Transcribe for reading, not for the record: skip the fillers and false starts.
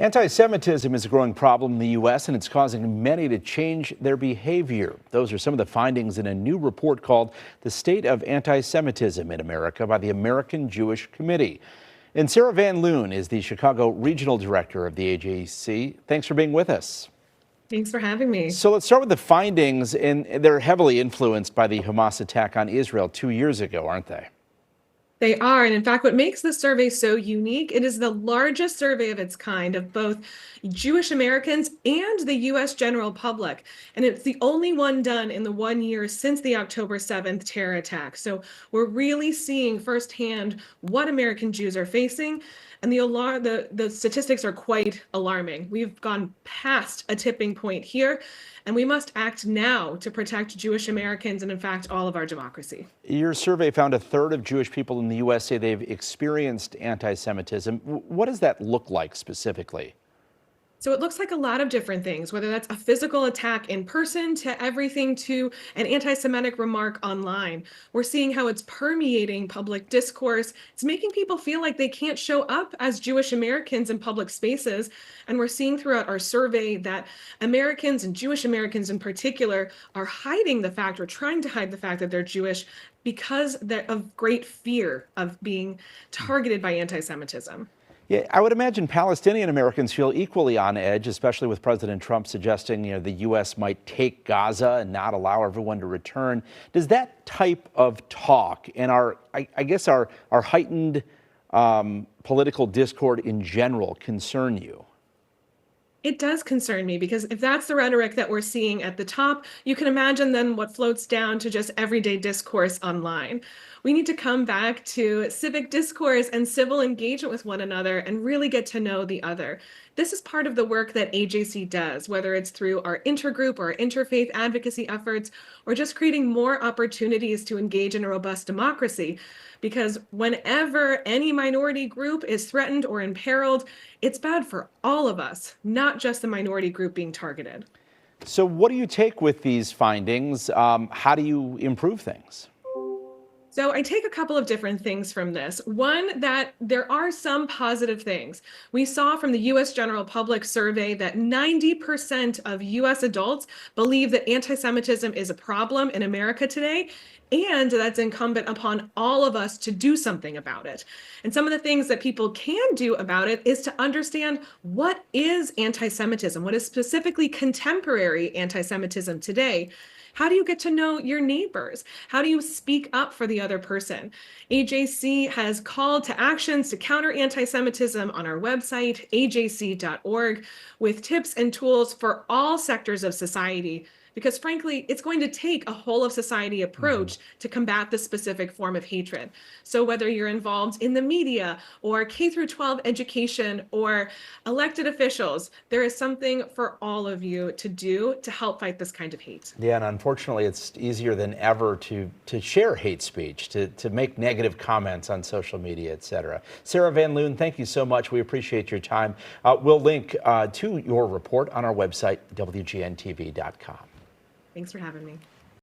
Anti-Semitism is a growing problem in the U.S., and it's causing many to change their behavior. Those are some of the findings in a new report called The State of Anti-Semitism in America by the American Jewish Committee. And Sarah Van Loon is the Chicago Regional Director of the AJC. Thanks for being with us. Thanks for having me. So let's start with the findings, and they're heavily influenced by the Hamas attack on Israel 2 years ago, aren't they? They are, and in fact, what makes this survey so unique, it is the largest survey of its kind of both Jewish Americans and the U.S. general public. And it's the only one done in the 1 year since the October 7th terror attack. So we're really seeing firsthand what American Jews are facing. And the statistics are quite alarming. We've gone past a tipping point here, and we must act now to protect Jewish Americans and, in fact, all of our democracy. Your survey found a third of Jewish people in the U.S. say they've experienced anti-Semitism. What does that look like specifically? So it looks like a lot of different things, whether that's a physical attack in person to everything to an anti-Semitic remark online. We're seeing how it's permeating public discourse. It's making people feel like they can't show up as Jewish Americans in public spaces. And we're seeing throughout our survey that Americans and Jewish Americans in particular are hiding the fact or trying to hide the fact that they're Jewish because of great fear of being targeted by anti-Semitism. Yeah, I would imagine Palestinian Americans feel equally on edge, especially with President Trump suggesting, the U.S. might take Gaza and not allow everyone to return. Does that type of talk and our heightened political discord in general concern you? It does concern me because if that's the rhetoric that we're seeing at the top, you can imagine then what floats down to just everyday discourse online. We need to come back to civic discourse and civil engagement with one another and really get to know the other. This is part of the work that AJC does, whether it's through our intergroup or interfaith advocacy efforts, or just creating more opportunities to engage in a robust democracy. Because whenever any minority group is threatened or imperiled, it's bad for all of us, not just the minority group being targeted. So what do you take with these findings? How do you improve things? So I take a couple of different things from this. One, that there are some positive things. We saw from the U.S. General Public Survey that 90% of U.S. adults believe that anti-Semitism is a problem in America today, and that's incumbent upon all of us to do something about it. And some of the things that people can do about it is to understand what is anti-Semitism, what is specifically contemporary anti-Semitism today. How do you get to know your neighbors? How do you speak up for the other person? AJC has called to actions to counter anti-Semitism on our website, ajc.org, with tips and tools for all sectors of society. Because frankly, it's going to take a whole of society approach to combat this specific form of hatred. So whether you're involved in the media or K through 12 education or elected officials, there is something for all of you to do to help fight this kind of hate. Yeah, and unfortunately, it's easier than ever to share hate speech, to make negative comments on social media, etc. Sarah Van Loon, thank you so much. We appreciate your time. We'll link to your report on our website, WGNTV.com. Thanks for having me.